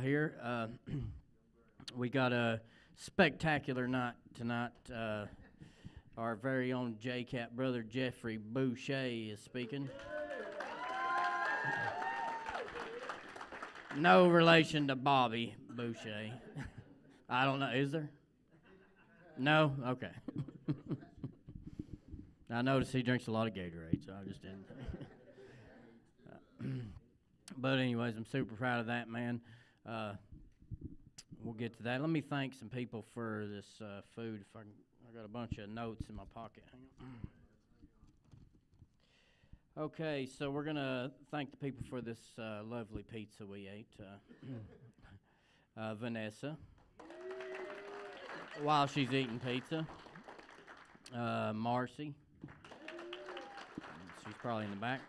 here. We got a spectacular night tonight. Our very own J-Cap brother Jeffrey Boucher is speaking. No relation to Bobby Boucher. I don't know. Is there? No? Okay. I noticed he drinks a lot of Gatorade, so I just didn't. But anyways, I'm super proud of that, man. We'll get to that. Let me thank some people for this food. If I got a bunch of notes in my pocket. Hang on. Okay, so we're going to thank the people for this lovely pizza we ate. Vanessa, while she's eating pizza. Marcy. She's probably in the back.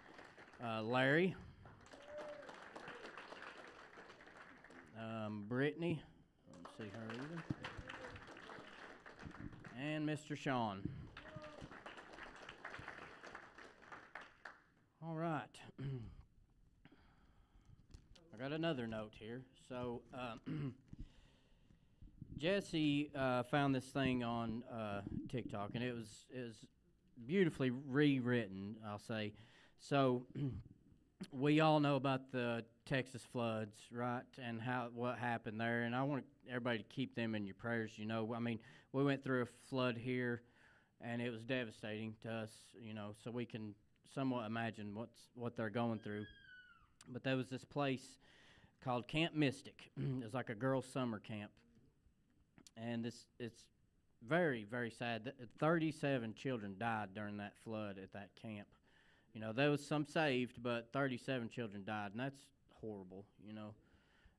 Larry. Brittany. I don't see her either. And Mr. Sean. All right. I got another note here. So, Jesse found this thing on TikTok, and it was beautifully rewritten, I'll say. So, we all know about the Texas floods, right, and what happened there. And I want everybody to keep them in your prayers. You know, I mean, we went through a flood here, and it was devastating to us. You know, so we can somewhat imagine what they're going through. But there was this place called Camp Mystic. It was like a girls' summer camp, and it's very, very sad. 37 children died during that flood at that camp. You know, there was some saved, but 37 children died, and that's horrible, you know.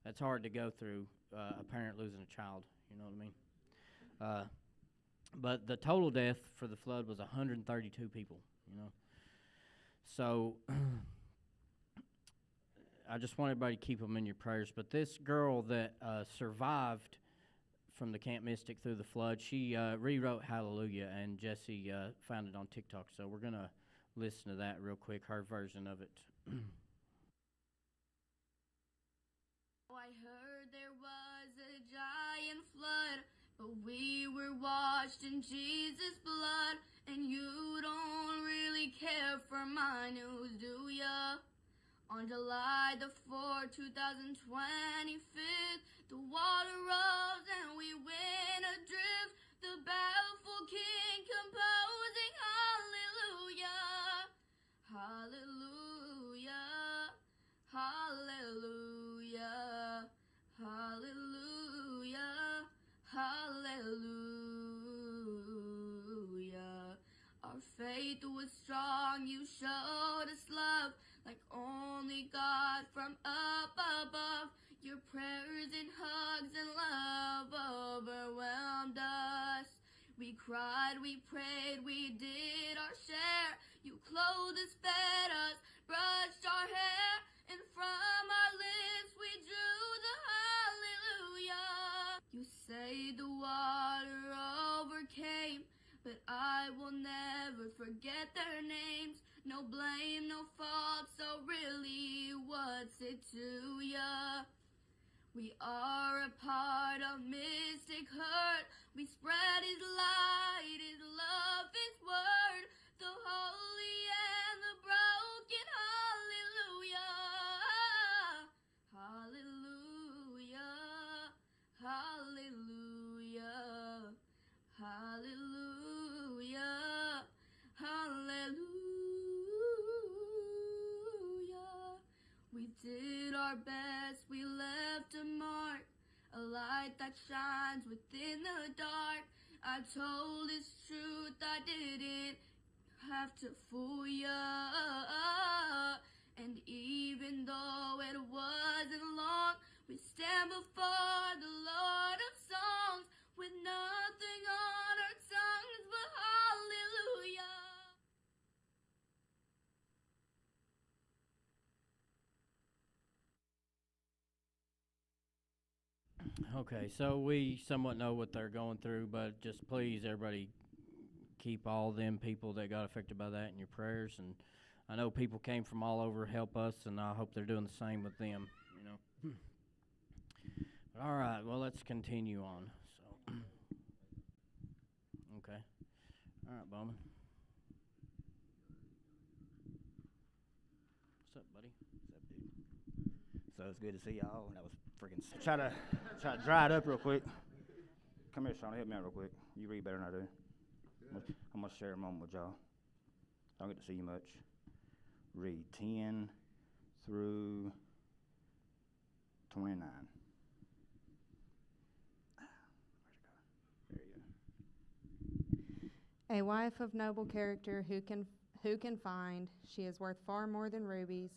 That's hard to go through, a parent losing a child, you know what I mean? But the total death for the flood was 132 people, you know. So I just want everybody to keep them in your prayers. But this girl that survived from the Camp Mystic through the flood, she rewrote Hallelujah, and Jesse found it on TikTok. So we're going to listen to that real quick, her version of it. I heard there was a giant flood, but we were washed in Jesus' blood, and you don't really care for my news, do ya? On July the 4th, 2025, the water rose and we went adrift, the baffled king composing hallelujah, hallelujah, hallelujah, hallelujah, hallelujah. Our faith was strong, you showed us love like only God from up above. Your prayers and hugs and love overwhelmed us. We cried, we prayed, we did our share. You clothed us, fed us, brushed our hair, and from our lips we drew the hallelujah. You say the water overcame, but I will never forget their names. No blame, no fault, so really what's it to ya? We are a part of Mystic Hurt. We spread His light, His love, His word, the holy and the broken. Hallelujah, hallelujah, hallelujah, hallelujah, hallelujah. We did our best, we left a mark, a light that shines within the dark. I told His truth, I didn't have to fool ya. And even though it wasn't long, we stand before the Lord of songs with nothing on our tongues but hallelujah. Okay, so we somewhat know what they're going through, but just please, everybody, keep all them people that got affected by that in your prayers. And I know people came from all over to help us, and I hope they're doing the same with them, you know. All right, well, let's continue on. So, okay. All right, Bowman. What's up, buddy? What's up, dude? So it's good to see y'all. That was freaking. Try to dry it up real quick. Come here, Sean. Help me out real quick. You read better than I do. I'm gonna share a moment with y'all. I don't get to see you much. Read 10 through 29. There you go. A wife of noble character who can find, she is worth far more than rubies.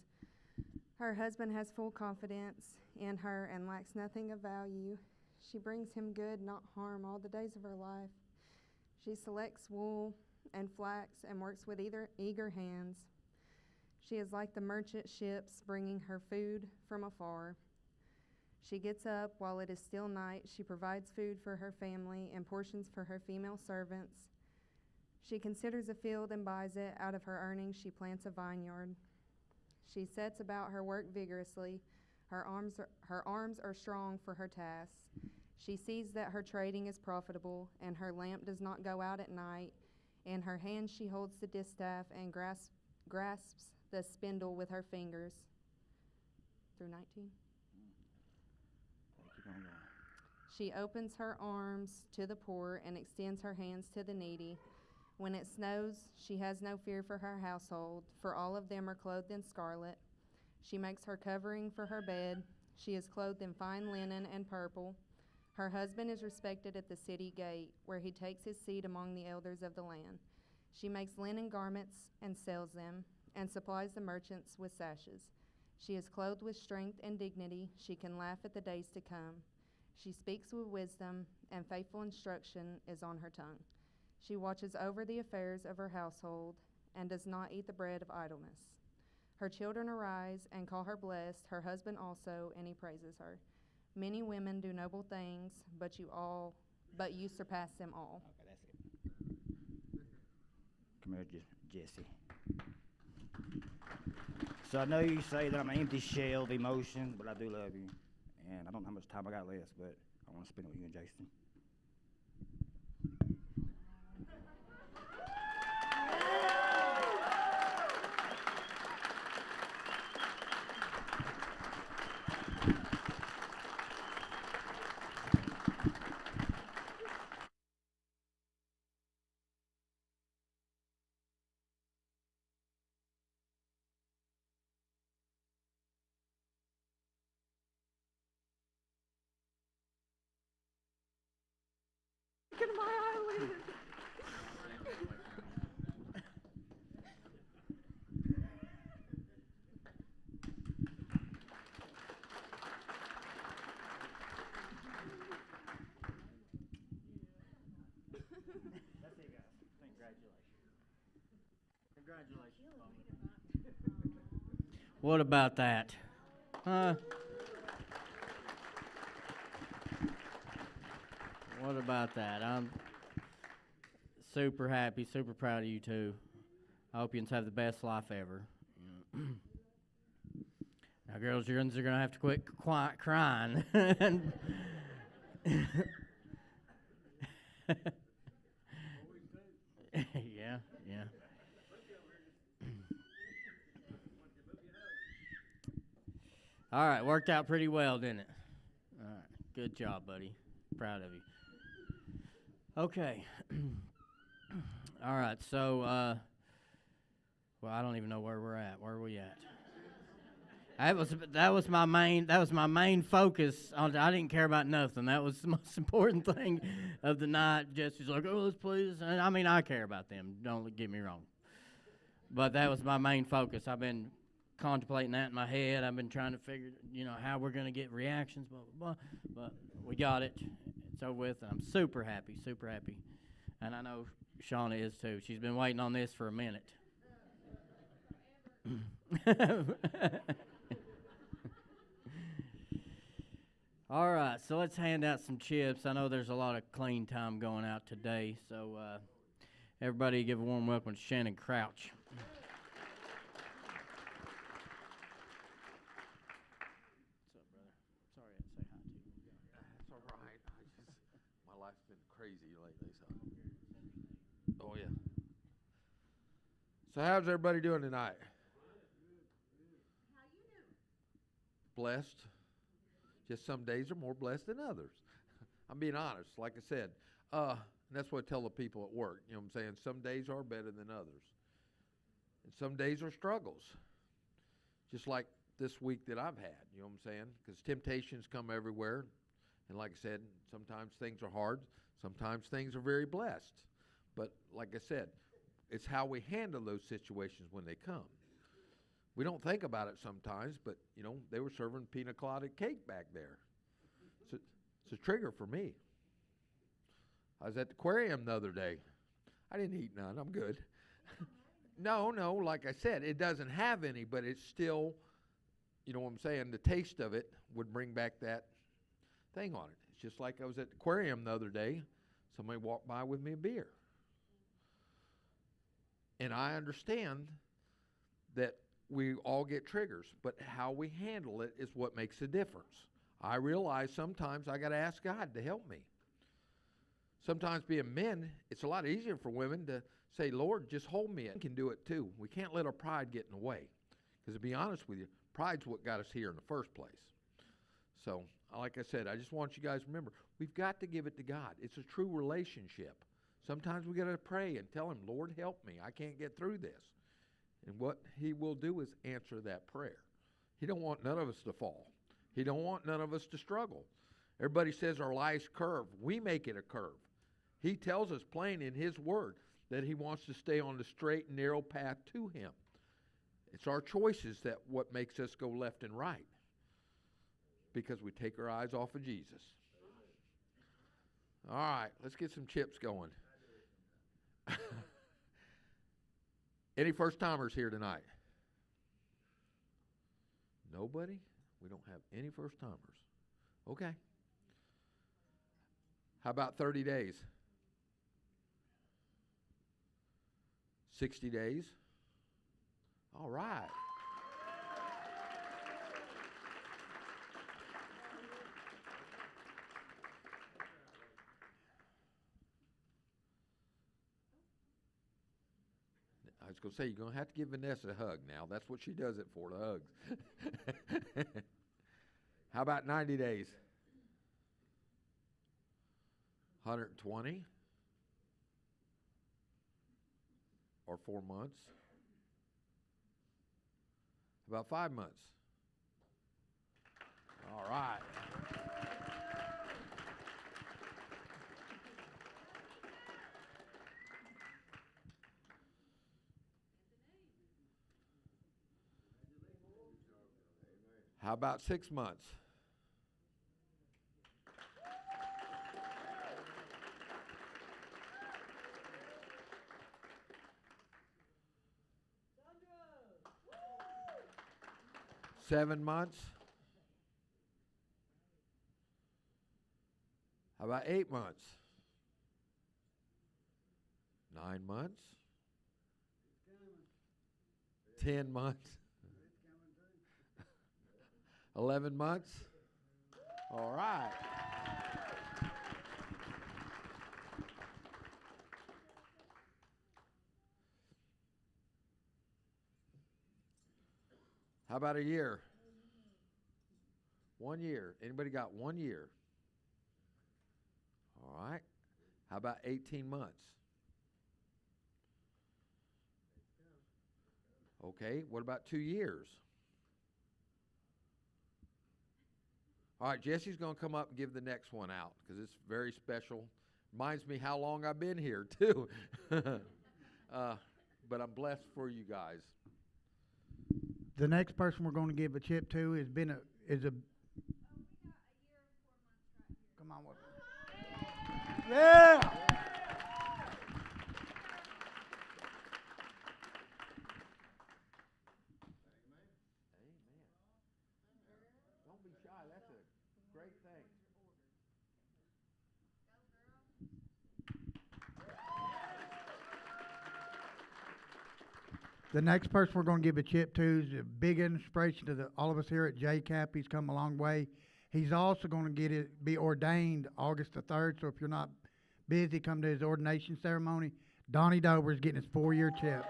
Her husband has full confidence in her and lacks nothing of value. She brings him good, not harm, all the days of her life. She selects wool and flax and works with eager hands. She is like the merchant ships bringing her food from afar. She gets up while it is still night. She provides food for her family and portions for her female servants. She considers a field and buys it. Out of her earnings, she plants a vineyard. She sets about her work vigorously. Her arms are strong for her tasks. She sees that her trading is profitable, and her lamp does not go out at night. In her hand she holds the distaff and grasps the spindle with her fingers. Through 19. Keep on going. She opens her arms to the poor and extends her hands to the needy. When it snows, she has no fear for her household, for all of them are clothed in scarlet. She makes her covering for her bed. She is clothed in fine linen and purple. Her husband is respected at the city gate, where he takes his seat among the elders of the land. She makes linen garments and sells them, and supplies the merchants with sashes. She is clothed with strength and dignity. She can laugh at the days to come. She speaks with wisdom, and faithful instruction is on her tongue. She watches over the affairs of her household and does not eat the bread of idleness. Her children arise and call her blessed, her husband also, and he praises her. Many women do noble things, but you surpass them all. Okay, that's it. Come here, Jesse. So I know you say that I'm an empty shell of emotions, but I do love you. And I don't know how much time I got left, but I want to spend it with you and Jason. Look at my eyelid. That's it, guys. Congratulations. What about that? Huh? What about that? I'm super happy, super proud of you two. I hope you have the best life ever. Now, girls, you're going to have to quit crying. Yeah, yeah. All right, worked out pretty well, didn't it? All right, good job, buddy. Proud of you. Okay. All right, so, well, I don't even know where we're at. Where are we at? That was my main focus. I didn't care about nothing. That was the most important thing of the night. Jesse's like, oh, let's play this. And I mean, I care about them. Don't get me wrong. But that was my main focus. I've been contemplating that in my head. I've been trying to figure, how we're going to get reactions, blah, blah, blah. But we got it. It's over with, and I'm super happy, super happy. And I know Shauna is too. She's been waiting on this for a minute. All right, so let's hand out some chips. I know there's a lot of clean time going out today, so everybody give a warm welcome to Shannon Crouch. What's up, brother? Sorry I didn't say hi to you. crazy lately. So. Oh, yeah. So how's everybody doing tonight? Blessed. Just some days are more blessed than others. I'm being honest, like I said. And that's what I tell the people at work. You know what I'm saying? Some days are better than others. And some days are struggles. Just like this week that I've had, you know what I'm saying? Because temptations come everywhere. And like I said, sometimes things are hard. Sometimes things are very blessed. But like I said, it's how we handle those situations when they come. We don't think about it sometimes, but, you know, they were serving pina colada cake back there. It's a trigger for me. I was at the aquarium the other day. I didn't eat none. I'm good. No, like I said, it doesn't have any, but it's still, you know what I'm saying, the taste of it would bring back that thing on it. It's just like I was at the aquarium the other day. Somebody walked by with me a beer. And I understand that we all get triggers, but how we handle it is what makes a difference. I realize sometimes I got to ask God to help me. Sometimes being men, it's a lot easier for women to say, Lord, just hold me. We can do it too. We can't let our pride get in the way. Because to be honest with you, pride's what got us here in the first place. So, like I said, I just want you guys to remember, we've got to give it to God. It's a true relationship. Sometimes we got to pray and tell him, Lord, help me. I can't get through this. And what he will do is answer that prayer. He don't want none of us to fall. He don't want none of us to struggle. Everybody says our life's curved. We make it a curve. He tells us plain in his word that he wants to stay on the straight and narrow path to him. It's our choices that what makes us go left and right. Because we take our eyes off of Jesus. All right, let's get some chips going. Any first-timers here tonight? Nobody? We don't have any first-timers. Okay. How about 30 days? 60 days? All right. I was going to say, you're going to have to give Vanessa a hug now. That's what she does it for, the hugs. How about 90 days? 120? Or 4 months? About 5 months? All right. How about 6 months? Seven months? How about 8 months? 9 months? 10 months? 11 months? All right. How about a year? 1 year. Anybody got 1 year? All right. How about 18 months? Okay. What about 2 years? All right, Jesse's going to come up and give the next one out because it's very special. Reminds me how long I've been here, too. But I'm blessed for you guys. The next person we're going to give a chip to is we got a year and 4 months right here. Come on with me. Yeah! Don't be shy. That's a great thing. The next person we're going to give a chip to is a big inspiration to all of us here at JCAP. He's come a long way. He's also going to be ordained August the 3rd, so if you're not busy, come to his ordination ceremony. Donnie Dober's getting his 4-year chip.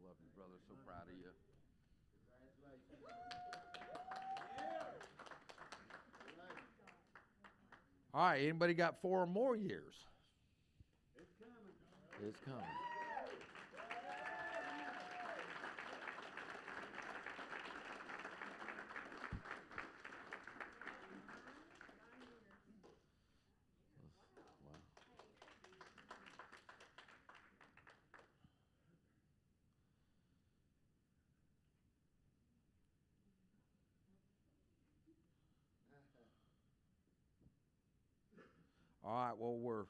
Love you, brother. So proud of you. All right, anybody got 4 or more years? It's coming. It's coming. Wow. All right, well, we're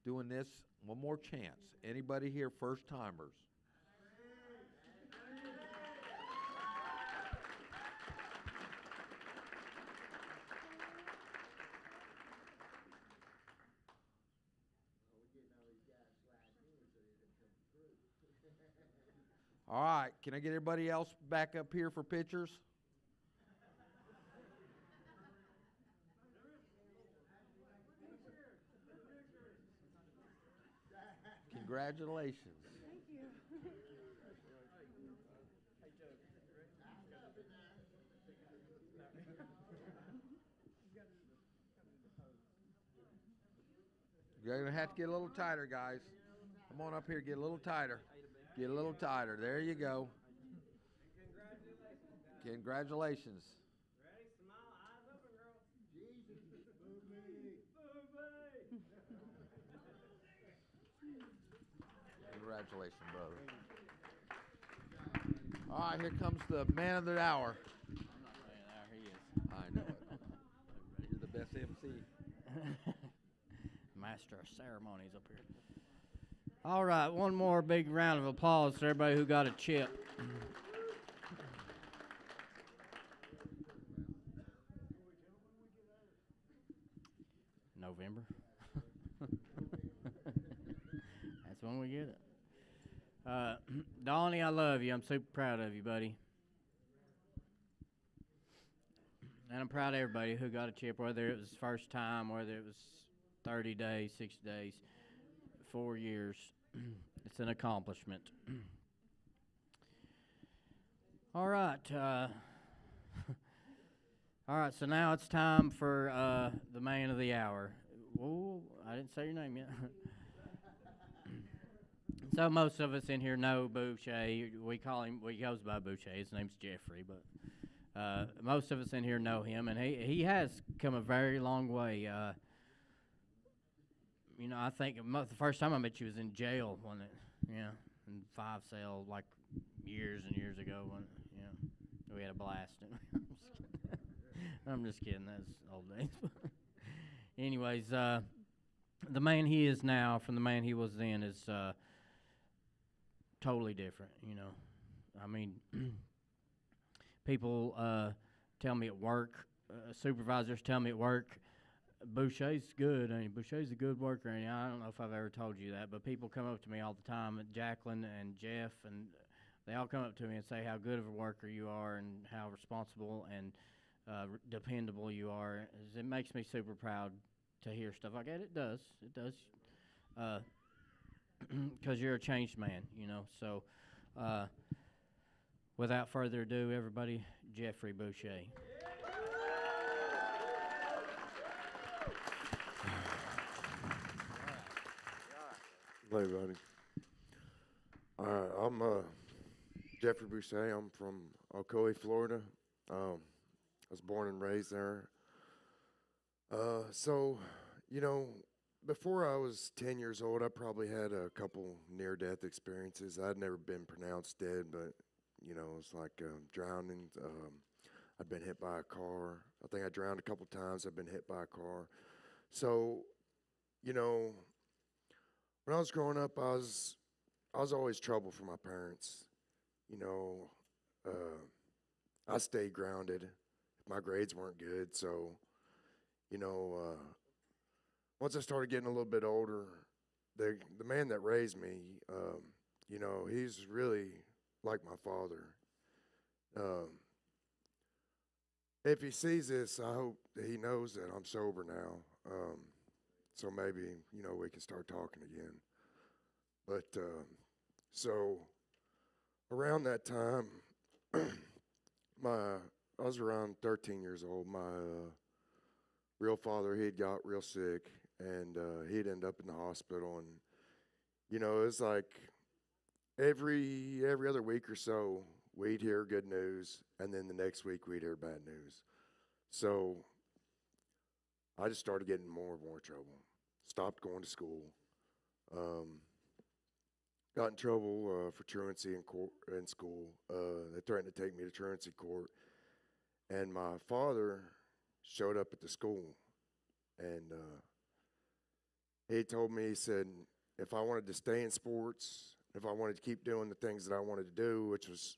doing this one more chance. Anybody here first timers? All right, can I get everybody else back up here for pictures? Congratulations. Thank you. You're going to have to get a little tighter, guys. Come on up here, get a little tighter. Get a little tighter. There you go. Congratulations. Ready? Smile, eyes open, girl. Jesus. Congratulations, brother. All right, here comes the man of the hour. I'm not saying that. He is. I know it. You're the best MC. Master of ceremonies up here. All right, one more big round of applause for everybody who got a chip. November. That's when we get it. Donnie, I love you. I'm super proud of you, buddy. And I'm proud of everybody who got a chip, whether it was first time, whether it was 30 days, 60 days, 4 years. It's an accomplishment. All right. All right, so now it's time for the man of the hour. Whoa, I didn't say your name yet. So most of us in here know Boucher. We call him, he goes by Boucher. His name's Jeffrey, but most of us in here know him, and he has come a very long way. You know, I think the first time I met you was in jail, wasn't it? Yeah, in 5 cell, like years and years ago. Yeah, we had a blast. I'm just kidding. That's old days. Anyways, the man he is now from the man he was then is totally different. You know, I mean, people tell me at work, supervisors tell me at work, Boucher's good, ain't he? Boucher's a good worker, ain't he? I don't know if I've ever told you that, but people come up to me all the time, Jacqueline and Jeff, and they all come up to me and say how good of a worker you are and how responsible and dependable you are. It makes me super proud to hear stuff like that. It does. Because you're a changed man, you know. So without further ado, everybody, Jeffrey Boucher. Hello, everybody. All right, I'm Jeffrey Boucher. I'm from Cocke, Florida. I was born and raised there. So, you know, before I was 10 years old, I probably had a couple near-death experiences. I'd never been pronounced dead, but, you know, it's like drowning. I'd been hit by a car. I think I drowned a couple times. I've been hit by a car. So, you know, when I was growing up, I was always trouble for my parents. You know, I stayed grounded if my grades weren't good. So, you know, once I started getting a little bit older, the man that raised me, he's really like my father. Um, if he sees this, I hope that he knows that I'm sober now. So maybe we can start talking again. But so around that time, I was around 13 years old. My real father, he'd got real sick, and he'd end up in the hospital. And it was like every other week or so, we'd hear good news, and then the next week we'd hear bad news. So I just started getting more and more trouble. Stopped going to school. Got in trouble for truancy in school. They threatened to take me to truancy court. And my father showed up at the school, and he told me, he said, if I wanted to stay in sports, if I wanted to keep doing the things that I wanted to do, which was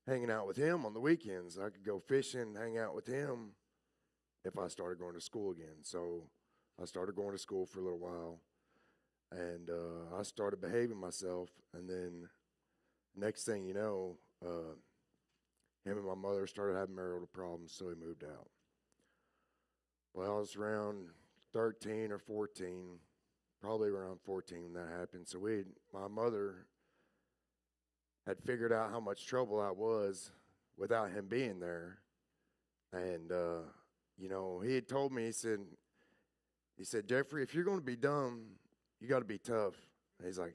hanging out with him on the weekends, I could go fishing, hang out with him if I started going to school again. So I started going to school for a little while, and I started behaving myself, and then next thing you know, him and my mother started having marital problems, so he moved out. Well, I was around 13 or 14, probably around 14 when that happened. So my mother had figured out how much trouble I was without him being there. And, he had told me, he said, Jeffrey, if you're going to be dumb, you got to be tough. And he's like,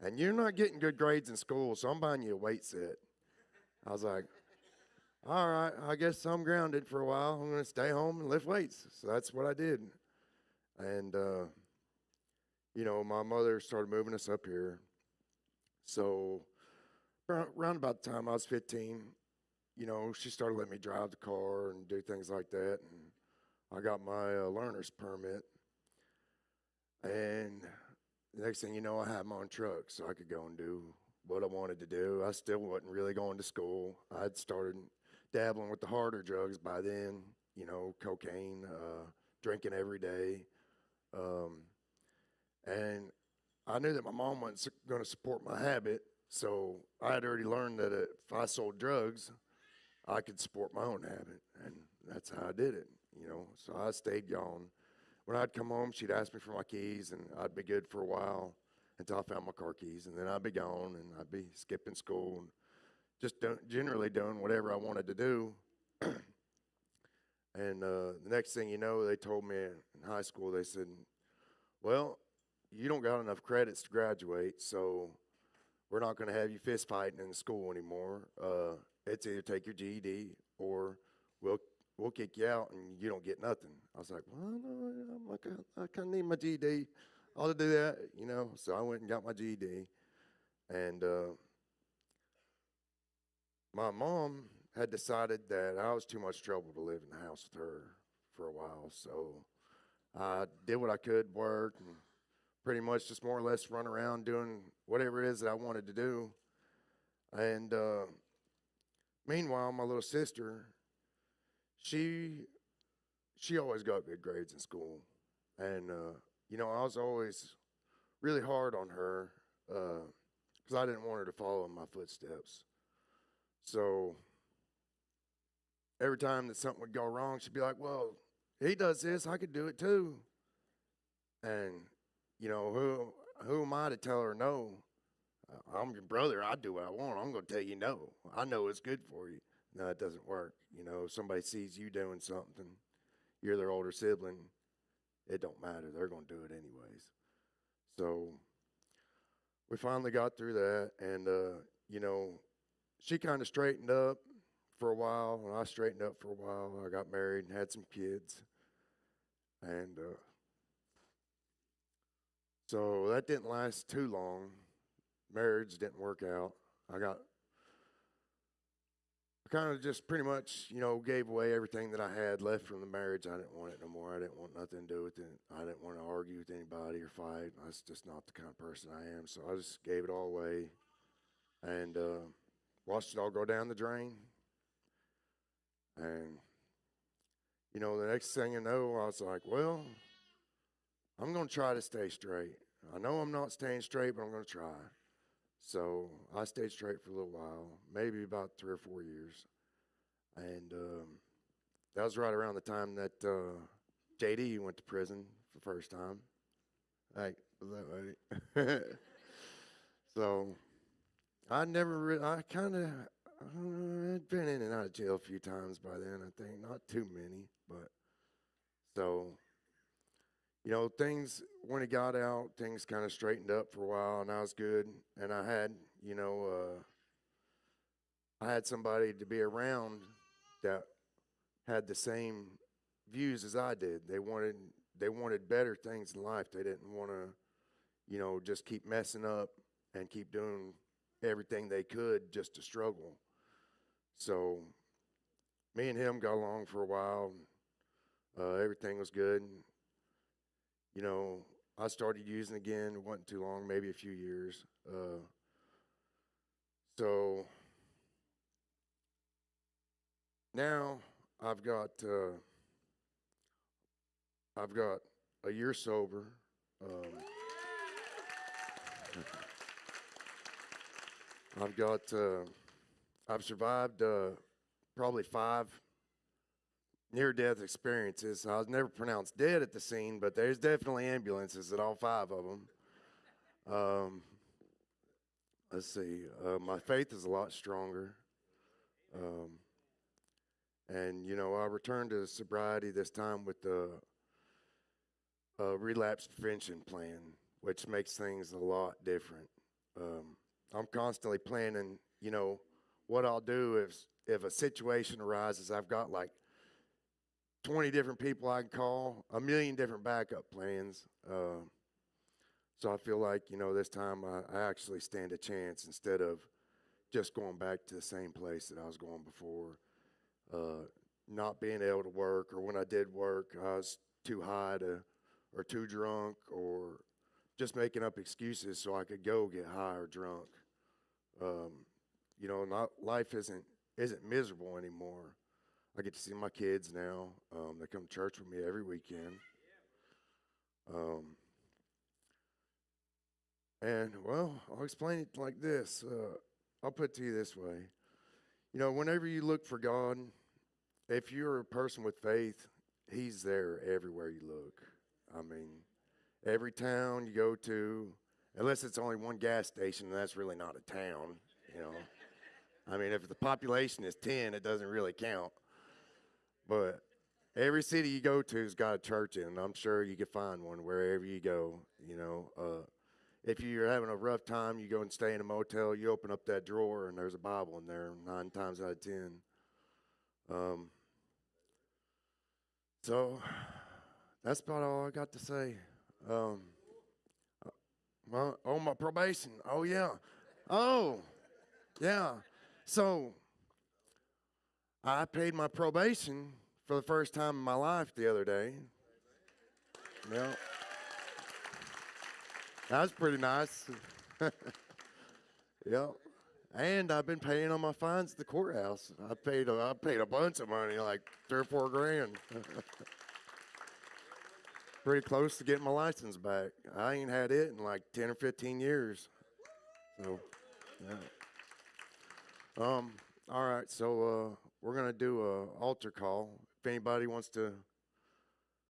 and you're not getting good grades in school, so I'm buying you a weight set. I was like, all right, I guess I'm grounded for a while. I'm going to stay home and lift weights. So that's what I did. And, my mother started moving us up here. So around about the time I was 15, she started letting me drive the car and do things like that. And I got my learner's permit. And the next thing you know, I had my own truck, so I could go and do what I wanted to do. I still wasn't really going to school. I'd started dabbling with the harder drugs by then, cocaine, drinking every day. And I knew that my mom wasn't going to support my habit, so I had already learned that if I sold drugs, I could support my own habit, and that's how I did it, So I stayed gone. When I'd come home, she'd ask me for my keys, and I'd be good for a while until I found my car keys, and then I'd be gone, and I'd be skipping school and just generally doing whatever I wanted to do. And the next thing you know, they told me in high school, they said, well, you don't got enough credits to graduate, so we're not going to have you fist fighting in school anymore. It's either take your GED or we'll kick you out and you don't get nothing. I was like, well, no, I kind of need my GED. I'll do that, So I went and got my GED. And my mom had decided that I was too much trouble to live in the house with her for a while. So I did what I could, work, and pretty much just more or less run around doing whatever it is that I wanted to do. And meanwhile, my little sister, she always got good grades in school. And, I was always really hard on her because I didn't want her to follow in my footsteps. So every time that something would go wrong, she'd be like, well, he does this, I could do it too. And, who am I to tell her no? I'm your brother, I do what I want, I'm going to tell you no. I know it's good for you. No, it doesn't work. If somebody sees you doing something, you're their older sibling, it don't matter, they're going to do it anyways. So we finally got through that, and, she kind of straightened up for a while, and I straightened up for a while. I got married and had some kids. And so that didn't last too long. Marriage didn't work out. I kind of just pretty much, gave away everything that I had left from the marriage. I didn't want it no more. I didn't want nothing to do with it. I didn't want to argue with anybody or fight. That's just not the kind of person I am. So I just gave it all away and watched it all go down the drain. And, the next thing I know, I was like, well, I'm going to try to stay straight. I know I'm not staying straight, but I'm going to try. So I stayed straight for a little while, maybe about 3 or 4 years. And that was right around the time that JD went to prison for the first time. Hey, was that right? So I kind of I'd been in and out of jail a few times by then, I think. Not too many, but so, things, when he got out, things kind of straightened up for a while, and I was good. And I had, I had somebody to be around that had the same views as I did. They wanted better things in life. They didn't want to, just keep messing up and keep doing everything they could just to struggle. So me and him got along for a while. Everything was good. I started using again. It wasn't too long, maybe a few years. So now I've got a year sober. I've survived probably 5 near-death experiences. I was never pronounced dead at the scene, but there's definitely ambulances at all 5 of them. Let's see. My faith is a lot stronger. And, I returned to sobriety this time with the relapse prevention plan, which makes things a lot different. I'm constantly planning, what I'll do if a situation arises. I've got like 20 different people I can call, a million different backup plans. So I feel like, this time I actually stand a chance instead of just going back to the same place that I was going before. Not being able to work, or when I did work, I was too high or too drunk, or just making up excuses so I could go get high or drunk. Life isn't miserable anymore. I get to see my kids now. They come to church with me every weekend. I'll explain it like this. I'll put it to you this way. Whenever you look for God, if you're a person with faith, He's there everywhere you look. I mean, every town you go to, unless it's only one gas station, that's really not a town, I mean, if the population is 10, it doesn't really count. But every city you go to has got a church in it, and I'm sure you can find one wherever you go, If you're having a rough time, you go and stay in a motel, you open up that drawer, and there's a Bible in there 9 times out of 10. So that's about all I got to say. My probation. Oh, yeah. Oh, yeah. So I paid my probation for the first time in my life the other day. Yeah. That was pretty nice. Yep. And I've been paying on my fines at the courthouse. I paid a bunch of money, like 3 or 4 grand. Pretty close to getting my license back. I ain't had it in like 10 or 15 years. So, yeah. All right. So we're gonna do a altar call. If anybody wants to